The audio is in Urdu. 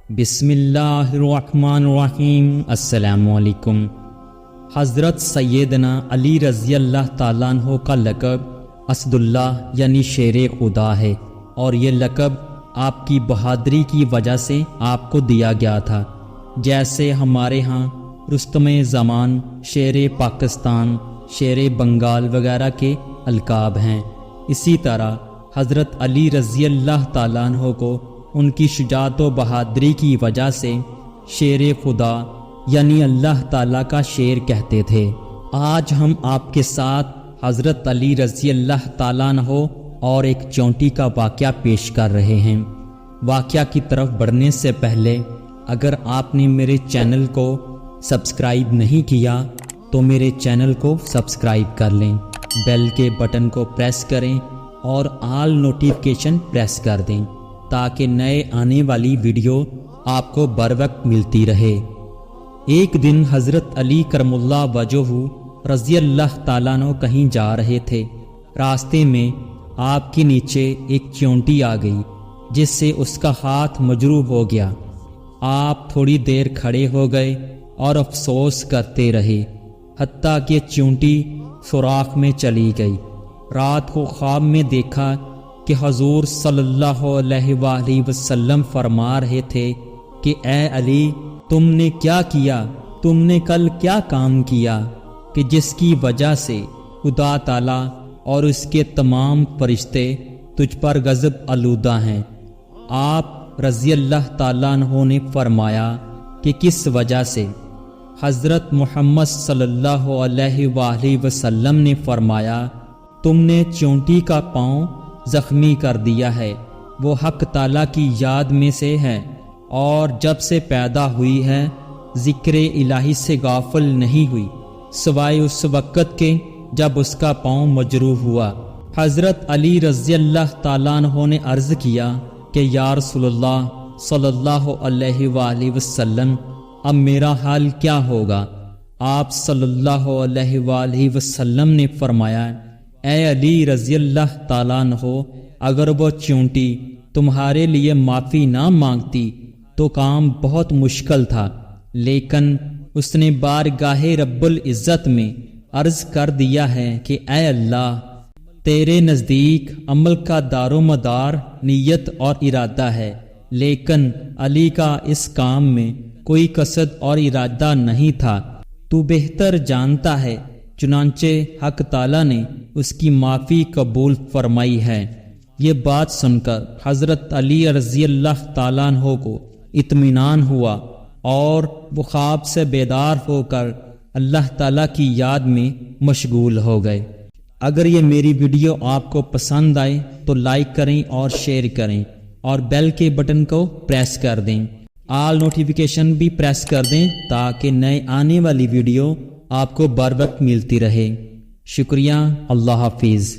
بسم اللہ الرحمن الرحیم۔ السلام علیکم۔ حضرت سیدنا علی رضی اللہ تعالیٰ عنہ کا لقب اسد اللہ یعنی شیر خدا ہے، اور یہ لقب آپ کی بہادری کی وجہ سے آپ کو دیا گیا تھا۔ جیسے ہمارے ہاں رستم زمان، شیر پاکستان، شیر بنگال وغیرہ کے القاب ہیں، اسی طرح حضرت علی رضی اللہ تعالیٰ عنہ کو ان کی شجاعت و بہادری کی وجہ سے شیر خدا یعنی اللہ تعالیٰ کا شیر کہتے تھے۔ آج ہم آپ کے ساتھ حضرت علی رضی اللہ تعالیٰ عنہ اور ایک چونٹی کا واقعہ پیش کر رہے ہیں۔ واقعہ کی طرف بڑھنے سے پہلے اگر آپ نے میرے چینل کو سبسکرائب نہیں کیا تو میرے چینل کو سبسکرائب کر لیں، بیل کے بٹن کو پریس کریں اور آل نوٹیفیکیشن پریس کر دیں تاکہ نئے آنے والی ویڈیو آپ کو بر وقت ملتی رہے۔ ایک دن حضرت علی کرم اللہ وجہہ رضی اللہ تعالیٰ عنہ کہیں جا رہے تھے۔ راستے میں آپ کے نیچے ایک چونٹی آ گئی جس سے اس کا ہاتھ مجروح ہو گیا۔ آپ تھوڑی دیر کھڑے ہو گئے اور افسوس کرتے رہے، حتیٰ کہ چونٹی سوراخ میں چلی گئی۔ رات کو خواب میں دیکھا کہ حضور صلی اللہ علیہ وآلہ وسلم فرما رہے تھے کہ اے علی، تم نے کیا کیا؟ تم نے کل کیا کام کیا کہ جس کی وجہ سے خدا تعالیٰ اور اس کے تمام فرشتے تجھ پر غضب آلودہ ہیں؟ آپ رضی اللہ تعالیٰ عنہ نے فرمایا کہ کس وجہ سے؟ حضرت محمد صلی اللہ علیہ وآلہ وسلم نے فرمایا، تم نے چونٹی کا پاؤں زخمی کر دیا ہے، وہ حق تعالیٰ کی یاد میں سے ہے، اور جب سے پیدا ہوئی ہے ذکر الہی سے غافل نہیں ہوئی سوائے اس وقت کے جب اس کا پاؤں مجروح ہوا۔ حضرت علی رضی اللہ تعالیٰ عنہ نے عرض کیا کہ یا رسول اللہ صلی اللہ علیہ وآلہ وسلم، اب میرا حال کیا ہوگا؟ آپ صلی اللہ علیہ وآلہ وسلم نے فرمایا، اے علی رضی اللہ تعالیٰ عنہ، اگر وہ چونٹی تمہارے لیے معافی نہ مانگتی تو کام بہت مشکل تھا، لیکن اس نے بارگاہ رب العزت میں عرض کر دیا ہے کہ اے اللہ، تیرے نزدیک عمل کا دار و مدار نیت اور ارادہ ہے، لیکن علی کا اس کام میں کوئی قصد اور ارادہ نہیں تھا، تو بہتر جانتا ہے۔ چنانچہ حق تعالیٰ نے اس کی معافی قبول فرمائی ہے۔ یہ بات سن کر حضرت علی رضی اللہ تعالیٰ عنہ کو اطمینان ہوا اور وہ خواب سے بیدار ہو کر اللہ تعالیٰ کی یاد میں مشغول ہو گئے۔ اگر یہ میری ویڈیو آپ کو پسند آئے تو لائک کریں اور شیئر کریں، اور بیل کے بٹن کو پریس کر دیں، آل نوٹیفیکیشن بھی پریس کر دیں تاکہ نئے آنے والی ویڈیو آپ کو بر وقت ملتی رہے۔ شکریہ، اللہ حافظ۔